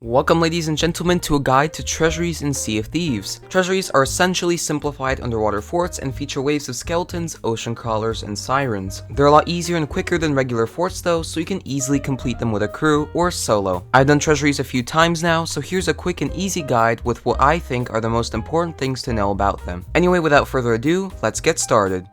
Welcome ladies and gentlemen to a guide to Treasuries in Sea of Thieves. Treasuries are essentially simplified underwater forts and feature waves of skeletons, ocean crawlers, and sirens. They're a lot easier and quicker than regular forts though, so you can easily complete them with a crew or solo. I've done Treasuries a few times now, so here's a quick and easy guide with what I think are the most important things to know about them. Anyway, without further ado, let's get started.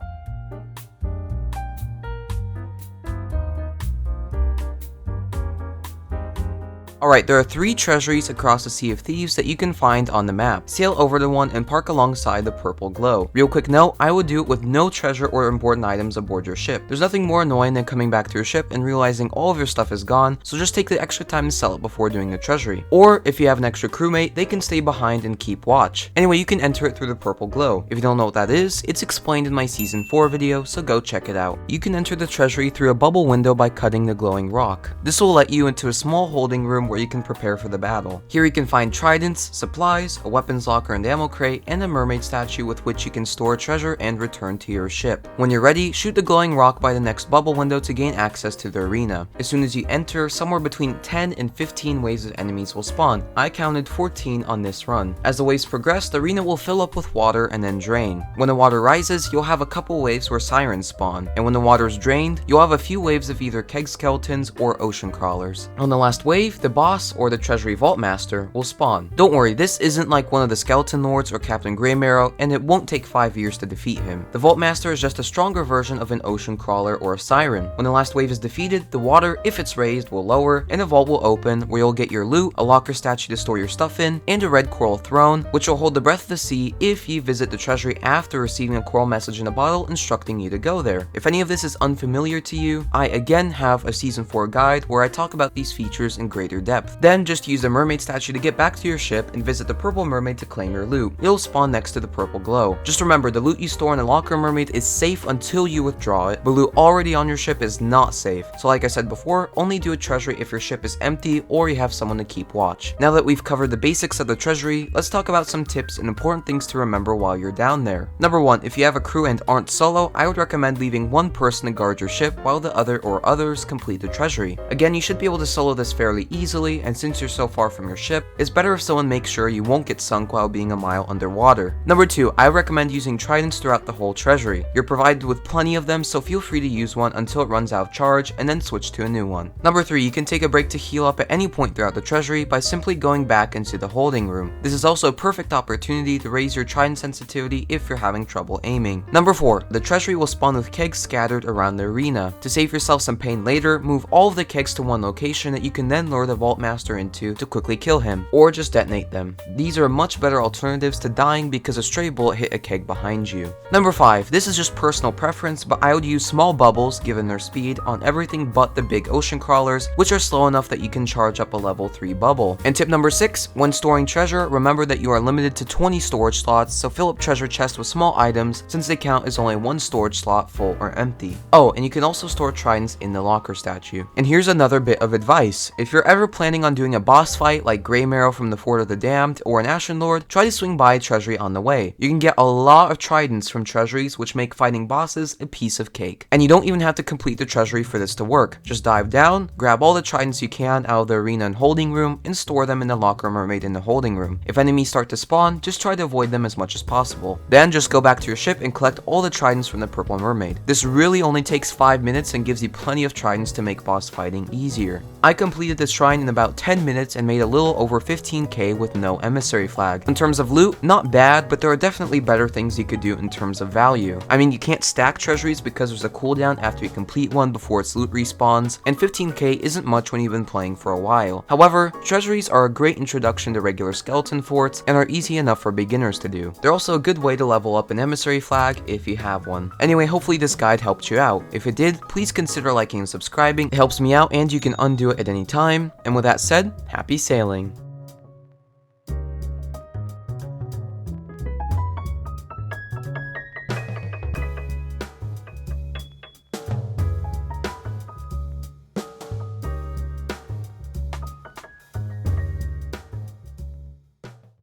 Alright, there are 3 treasuries across the Sea of Thieves that you can find on the map. Sail over to one and park alongside the purple glow. Real quick note, I would do it with no treasure or important items aboard your ship. There's nothing more annoying than coming back to your ship and realizing all of your stuff is gone, so just take the extra time to sell it before doing the treasury. Or, if you have an extra crewmate, they can stay behind and keep watch. Anyway, you can enter it through the purple glow. If you don't know what that is, it's explained in my Season 4 video, so go check it out. You can enter the treasury through a bubble window by cutting the glowing rock. This will let you into a small holding room where you can prepare for the battle. Here you can find tridents, supplies, a weapons locker and ammo crate, and a mermaid statue with which you can store treasure and return to your ship. When you're ready, shoot the glowing rock by the next bubble window to gain access to the arena. As soon as you enter, somewhere between 10 and 15 waves of enemies will spawn. I counted 14 on this run. As the waves progress, the arena will fill up with water and then drain. When the water rises, you'll have a couple waves where sirens spawn, and when the water is drained, you'll have a few waves of either keg skeletons or ocean crawlers. On the last wave, the boss or the Treasury Vault Master will spawn. Don't worry, this isn't like one of the Skeleton Lords or Captain Greymarrow, and it won't take 5 years to defeat him. The Vault Master is just a stronger version of an ocean crawler or a siren. When the last wave is defeated, the water, if it's raised, will lower, and a vault will open where you'll get your loot, a locker statue to store your stuff in, and a red coral throne, which will hold the breath of the sea if you visit the treasury after receiving a coral message in a bottle instructing you to go there. If any of this is unfamiliar to you, I again have a Season 4 guide where I talk about these features in greater depth. Then just use the mermaid statue to get back to your ship and visit the purple mermaid to claim your loot. It'll spawn next to the purple glow. Just remember, the loot you store in the locker mermaid is safe until you withdraw it, but loot already on your ship is not safe. So like I said before, only do a treasury if your ship is empty or you have someone to keep watch. Now that we've covered the basics of the treasury, let's talk about some tips and important things to remember while you're down there. Number 1, if you have a crew and aren't solo, I would recommend leaving one person to guard your ship while the other or others complete the treasury. Again, you should be able to solo this fairly easily, and since you're so far from your ship, it's better if someone makes sure you won't get sunk while being a mile underwater. Number 2, I recommend using tridents throughout the whole treasury. You're provided with plenty of them, so feel free to use one until it runs out of charge and then switch to a new one. Number 3, you can take a break to heal up at any point throughout the treasury by simply going back into the holding room. This is also a perfect opportunity to raise your trident sensitivity if you're having trouble aiming. Number 4, the treasury will spawn with kegs scattered around the arena. To save yourself some pain later, move all of the kegs to one location that you can then lure the Vault Master into to quickly kill him, or just detonate them. These are much better alternatives to dying because a stray bullet hit a keg behind you. Number 5, this is just personal preference, but I would use small bubbles, given their speed, on everything but the big ocean crawlers, which are slow enough that you can charge up a level 3 bubble. And tip number 6, when storing treasure, remember that you are limited to 20 storage slots, so fill up treasure chests with small items since they count as only one storage slot full or empty. Oh, and you can also store tridents in the locker statue. And here's another bit of advice. If you're ever planning on doing a boss fight like Greymarrow from the Fort of the Damned or an Ashen Lord, try to swing by a treasury on the way. You can get a lot of tridents from treasuries, which make fighting bosses a piece of cake. And you don't even have to complete the treasury for this to work. Just dive down, grab all the tridents you can out of the arena and holding room, and store them in the locker mermaid in the holding room. If enemies start to spawn, just try to avoid them as much as possible. Then just go back to your ship and collect all the tridents from the purple mermaid. This really only takes 5 minutes and gives you plenty of tridents to make boss fighting easier. I completed this shrine in about 10 minutes and made a little over 15k with no emissary flag. In terms of loot, not bad, but there are definitely better things you could do in terms of value. I mean, you can't stack treasuries because there's a cooldown after you complete one before its loot respawns, and 15k isn't much when you've been playing for a while. However, treasuries are a great introduction to regular skeleton forts and are easy enough for beginners to do. They're also a good way to level up an emissary flag if you have one. Anyway, hopefully this guide helped you out. If it did, please consider liking and subscribing. It helps me out and you can undo it at any time. And with that said, happy sailing.